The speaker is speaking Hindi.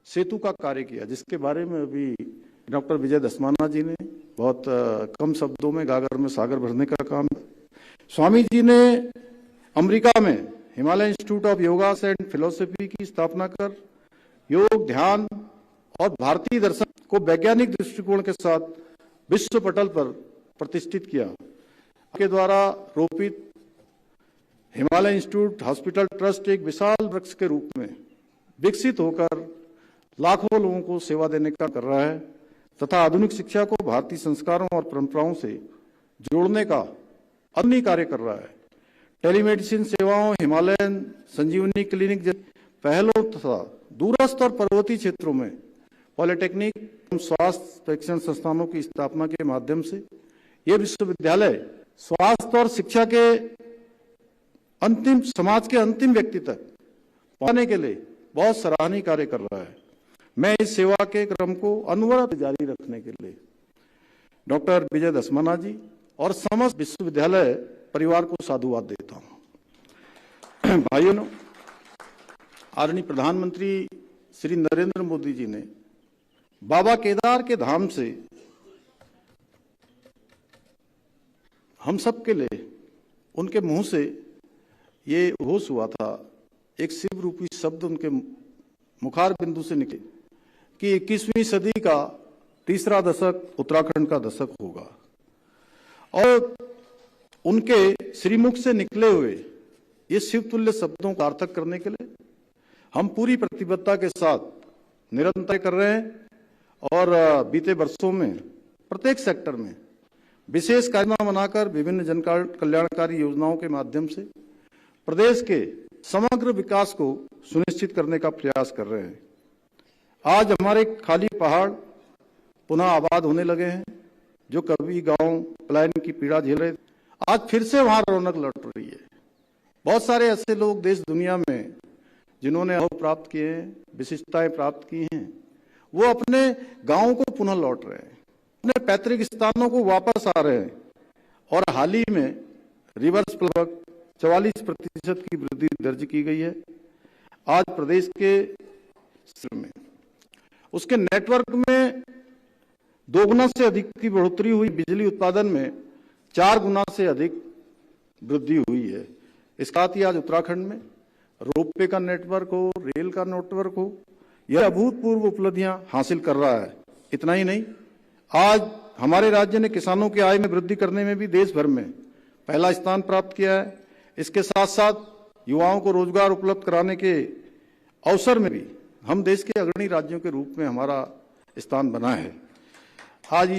सेतु का कार्य किया, जिसके बारे में अभी डॉक्टर विजय दसमाना जी ने बहुत कम शब्दों में गागर में सागर भरने का काम। स्वामी जी ने अमेरिका में Himalaya institute of yoga and philosophy की स्थापना कर योग, ध्यान और भारतीय दर्शन को वैज्ञानिक दृष्टिकोण के साथ विश्व पटल पर प्रतिष्ठित किया। के द्वारा रोपित हिमालय इंस्टीट्यूट हॉस्पिटल ट्रस्ट एक विशाल वृक्ष के रूप में विकसित होकर लाखों लोगों को सेवा देने का कर रहा है तथा आधुनिक शिक्षा को भारतीय संस्कारों और परंपराओं से जोड़ने का अन्य कार्य कर रहा है। टेलीमेडिसिन सेवाओं, हिमालयन संजीवनी क्लिनिक जैसी पहलों तथा दूरस्थ और पर्वतीय क्षेत्रों में पॉलिटेक्निक स्वास्थ्य प्रशिक्षण संस्थानों की स्थापना के माध्यम से यह विश्वविद्यालय स्वास्थ्य और शिक्षा के अंतिम समाज के अंतिम व्यक्ति तक पहुंचने के लिए बहुत सराहनीय कार्य कर रहा है। मैं इस सेवा के क्रम को अनवरत जारी रखने के लिए डॉक्टर विजय दसमाना जी और समस्त विश्वविद्यालय परिवार को साधुवाद देता हूं। भाइयों, आदरणीय प्रधानमंत्री श्री नरेंद्र मोदी जी ने बाबा केदार के धाम से हम सब के लिए उनके मुंह से ये होश हुआ था, एक शिव रूपी शब्द उनके मुखार बिंदु से निकले कि 21वीं सदी का तीसरा दशक उत्तराखंड का दशक होगा। और उनके श्रीमुख से निकले हुए ये शिवतुल्य शब्दों को सार्थक करने के लिए हम पूरी प्रतिबद्धता के साथ निरंतर कर रहे हैं और बीते वर्षों में प्रत्येक सेक्टर में विशेष कार्यक्रम बनाकर विभिन्न जन कल्याणकारी योजनाओं के माध्यम से प्रदेश के समग्र विकास को सुनिश्चित करने का प्रयास कर रहे हैं। आज हमारे खाली पहाड़ पुनः आबाद होने लगे हैं, जो कभी गांव पलायन की पीड़ा झेल रहे थे, आज फिर से वहां रौनक लौट रही है। बहुत सारे ऐसे लोग देश दुनिया में जिन्होंने अनुभव प्राप्त किए हैं, विशिष्टताएं प्राप्त की हैं, वो अपने गांवों को पुनः लौट रहे हैं, अपने पैतृक स्थानों को वापस आ रहे हैं। और हाल ही में रिवर्स लगभग 44% की वृद्धि दर्ज की गई है। आज प्रदेश के में उसके नेटवर्क में 2 गुना से अधिक की बढ़ोतरी हुई, बिजली उत्पादन में 4 गुना से अधिक वृद्धि हुई है। इसके साथ ही आज उत्तराखंड में रोपवे का नेटवर्क हो, रेल का नेटवर्क हो, यह अभूतपूर्व उपलब्धियां हासिल कर रहा है। इतना ही नहीं, आज हमारे राज्य ने किसानों की आय में वृद्धि करने में भी देश भर में पहला स्थान प्राप्त किया है। इसके साथ साथ युवाओं को रोजगार उपलब्ध कराने के अवसर में भी हम देश के अग्रणी राज्यों के रूप में हमारा स्थान बना है। आज